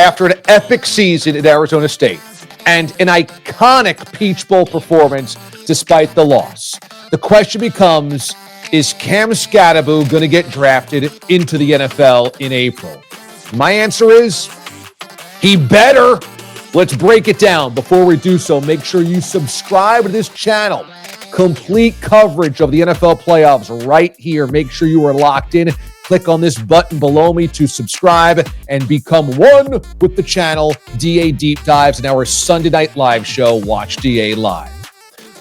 after an epic season at Arizona State and an iconic Peach Bowl performance despite the loss. The question becomes, is Cam Skattebo going to get drafted into the NFL in April? My answer is, he better. Let's break it down. Before we do so, make sure you subscribe to this channel. Complete coverage of the NFL playoffs right here. Make sure you are locked in. Click on this button below me to subscribe and become one with the channel. DA Deep Dives and our Sunday Night Live show, Watch DA Live.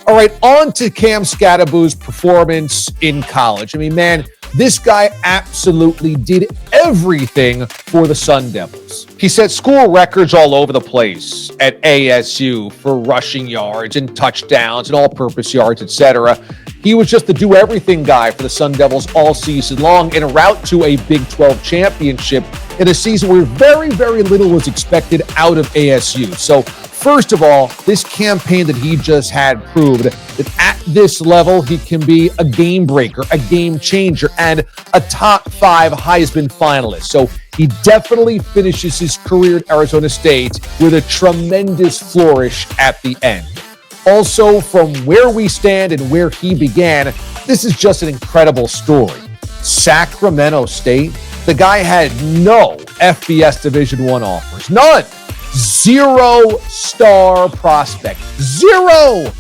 All right, on to Cam Skattebo's performance in college. I mean, man, this guy absolutely did everything for the Sun Devils. He set school records all over the place at ASU for rushing yards and touchdowns and all-purpose yards, etc. He was just the do-everything guy for the Sun Devils all season long, en route to a Big 12 championship in a season where very, very little was expected out of ASU. So, first of all, this campaign that he just had proved that at this level, he can be a game breaker, a game changer, and a top 5 Heisman finalist. So he definitely finishes his career at Arizona State with a tremendous flourish at the end. Also, from where we stand and where he began, this is just an incredible story. Sacramento State, the guy had no FBS Division I offers. None. 0-star prospect. 0!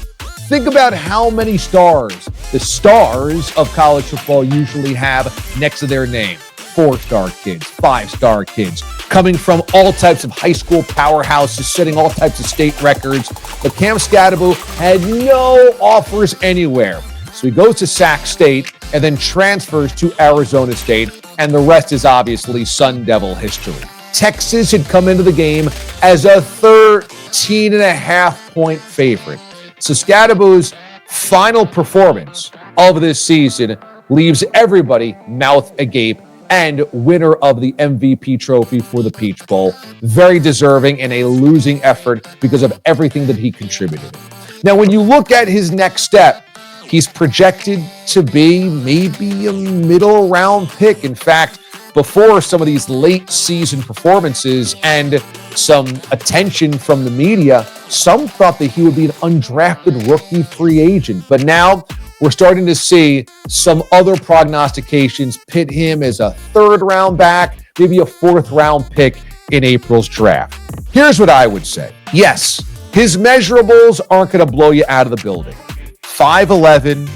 Think about how many stars the stars of college football usually have next to their name. 4-star kids, 5-star kids, coming from all types of high school powerhouses, setting all types of state records. But Cam Skattebo had no offers anywhere. So he goes to Sac State and then transfers to Arizona State, and the rest is obviously Sun Devil history. Texas had come into the game as a 13.5-point favorite. So Skattebo's final performance of this season leaves everybody mouth agape and winner of the MVP trophy for the Peach Bowl. Very deserving in a losing effort because of everything that he contributed. Now, when you look at his next step, he's projected to be maybe a middle round pick. In fact, before some of these late season performances and some attention from the media, some thought that he would be an undrafted rookie free agent. But now we're starting to see some other prognostications pit him as a 3rd round back, maybe a 4th round pick in April's draft. Here's what I would say. Yes, his measurables aren't going to blow you out of the building. 5'11",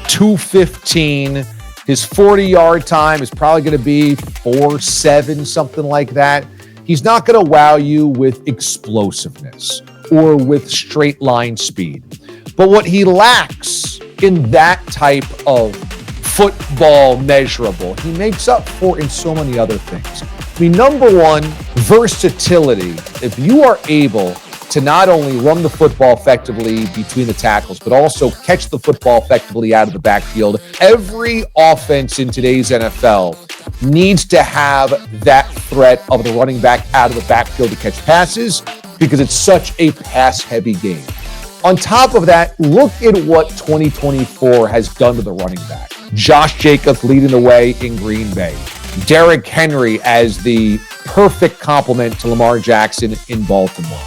215. His 40-yard time is probably going to be 4.7, something like that. He's not going to wow you with explosiveness or with straight line speed. But what he lacks in that type of football measurable, he makes up for in so many other things. I mean, number one, versatility. If you are able to not only run the football effectively between the tackles, but also catch the football effectively out of the backfield. Every offense in today's NFL needs to have that threat of the running back out of the backfield to catch passes because it's such a pass-heavy game. On top of that, look at what 2024 has done to the running back. Josh Jacobs leading the way in Green Bay. Derrick Henry as the perfect complement to Lamar Jackson in Baltimore.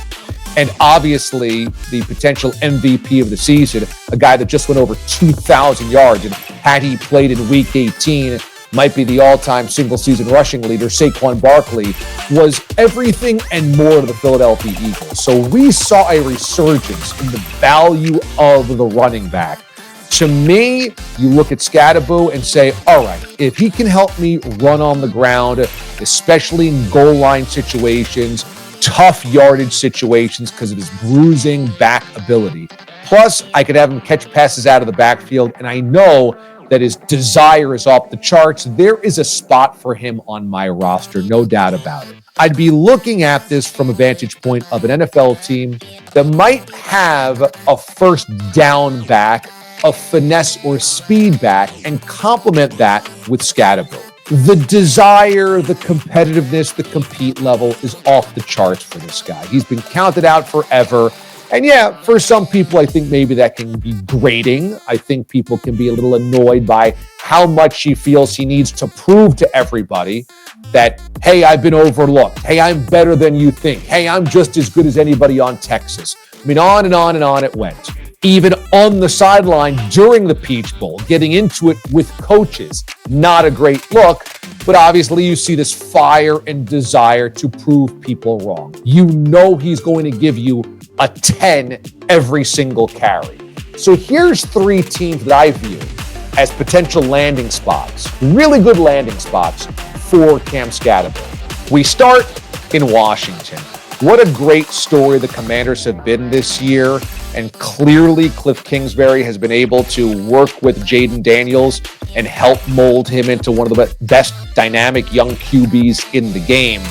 And obviously, the potential MVP of the season, a guy that just went over 2,000 yards. And had he played in Week 18, might be the all-time single-season rushing leader, Saquon Barkley, was everything and more to the Philadelphia Eagles. So we saw a resurgence in the value of the running back. To me, you look at Skattebo and say, all right, if he can help me run on the ground, especially in goal line situations, tough yardage situations because of his bruising back ability. Plus, I could have him catch passes out of the backfield, and I know that his desire is off the charts. There is a spot for him on my roster, no doubt about it. I'd be looking at this from a vantage point of an NFL team that might have a first down back, a finesse or speed back, and complement that with Skattebo. The desire, the competitiveness, the compete level is off the charts for this guy. He's been counted out forever, And yeah, for some people, I think maybe that can be grating. I think people can be a little annoyed by how much he feels he needs to prove to everybody that, hey, I've been overlooked. Hey, I'm better than you think. Hey, I'm just as good as anybody on Texas. I mean, on and on and on it went. Even on the sideline during the Peach Bowl, getting into it with coaches. Not a great look, but obviously you see this fire and desire to prove people wrong. You know he's going to give you a 10 every single carry. So here's 3 teams that I view as potential landing spots, really good landing spots for Cam Skattebo. We start in Washington. What a great story the Commanders have been this year. And clearly Cliff Kingsbury has been able to work with Jaden Daniels and help mold him into one of the best dynamic young QBs in the game.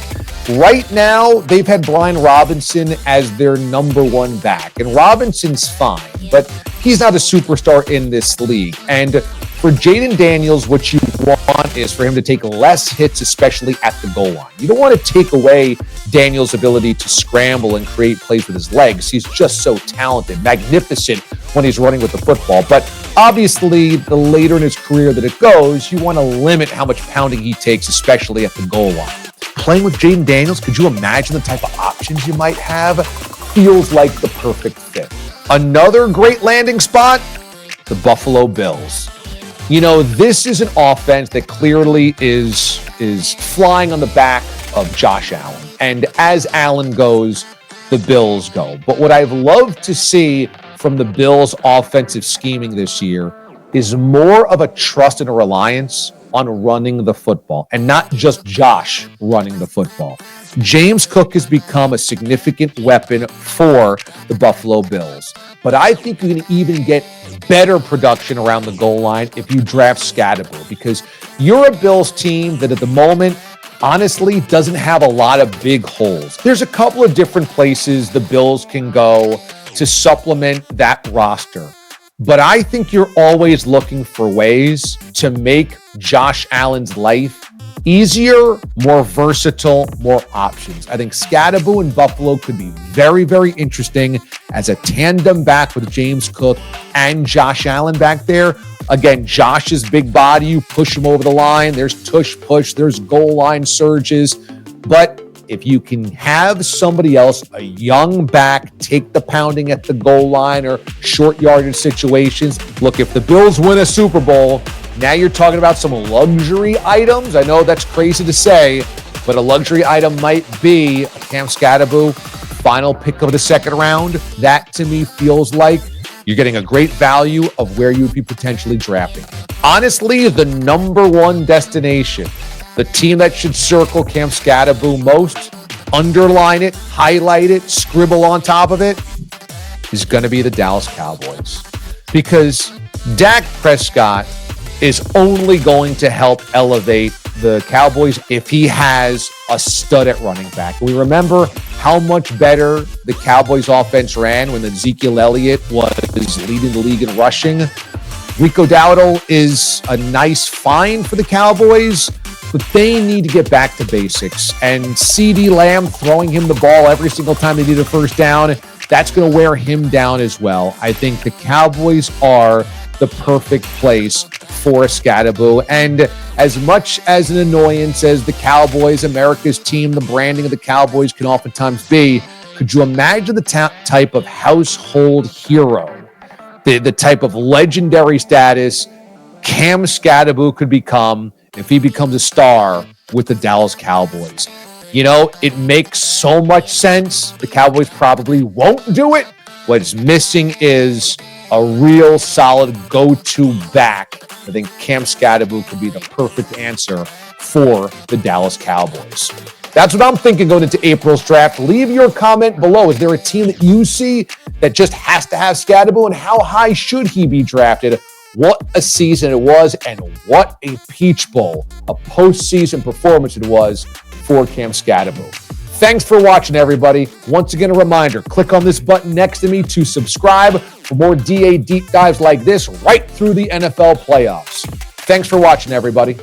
Right now, they've had Brian Robinson as their number 1 back. And Robinson's fine, but he's not a superstar in this league. And for Jaden Daniels, what you want is for him to take less hits, especially at the goal line. You don't want to take away Daniels' ability to scramble and create plays with his legs. He's just so talented, magnificent when he's running with the football. But obviously, the later in his career that it goes, you want to limit how much pounding he takes, especially at the goal line. Playing with Jaden Daniels, could you imagine the type of options you might have? Feels like the perfect fit. Another great landing spot, the Buffalo Bills. You know, this is an offense that clearly is flying on the back of Josh Allen. And as Allen goes, the Bills go. But what I've loved to see from the Bills' offensive scheming this year is more of a trust and a reliance on running the football, and not just Josh running the football. James Cook has become a significant weapon for the Buffalo Bills. But I think you can even get better production around the goal line if you draft Skattebo, because you're a Bills team that at the moment, honestly, doesn't have a lot of big holes. There's a couple of different places the Bills can go to supplement that roster. But I think you're always looking for ways to make Josh Allen's life easier, more versatile, more options. I think Skattebo in Buffalo could be very, very interesting as a tandem back with James Cook and Josh Allen back there. Again, Josh's big body, you push him over the line. There's tush push, there's goal line surges. But if you can have somebody else, a young back, take the pounding at the goal line or short yardage situations. Look, if the Bills win a Super Bowl, now you're talking about some luxury items. I know that's crazy to say, but a luxury item might be a Cam Skattebo final pick of the second round. That to me feels like you're getting a great value of where you would be potentially drafting. Honestly, the number 1 destination, the team that should circle Cam Skattebo most, underline it, highlight it, scribble on top of it, is going to be the Dallas Cowboys. Because Dak Prescott is only going to help elevate the Cowboys if he has a stud at running back. We remember how much better the Cowboys offense ran when Ezekiel Elliott was leading the league in rushing. Rico Dowdle is a nice find for the Cowboys, but they need to get back to basics. And CeeDee Lamb throwing him the ball every single time they need a first down, that's going to wear him down as well. I think the Cowboys are the perfect place for Skattebo. And as much as an annoyance as the Cowboys, America's team, the branding of the Cowboys can oftentimes be, could you imagine the type of household hero, the type of legendary status Cam Skattebo could become if he becomes a star with the Dallas Cowboys? You know, it makes so much sense. The Cowboys probably won't do it. What's missing is a real solid go-to back. I think Cam Skattebo could be the perfect answer for the Dallas Cowboys. That's what I'm thinking going into April's draft. Leave your comment below. Is there a team that you see that just has to have Skattebo, and how high should he be drafted? What a season it was, and what a Peach Bowl, a postseason performance it was for Cam Skattebo. Thanks for watching, everybody. Once again, a reminder, click on this button next to me to subscribe for more DA deep dives like this right through the NFL playoffs. Thanks for watching, everybody.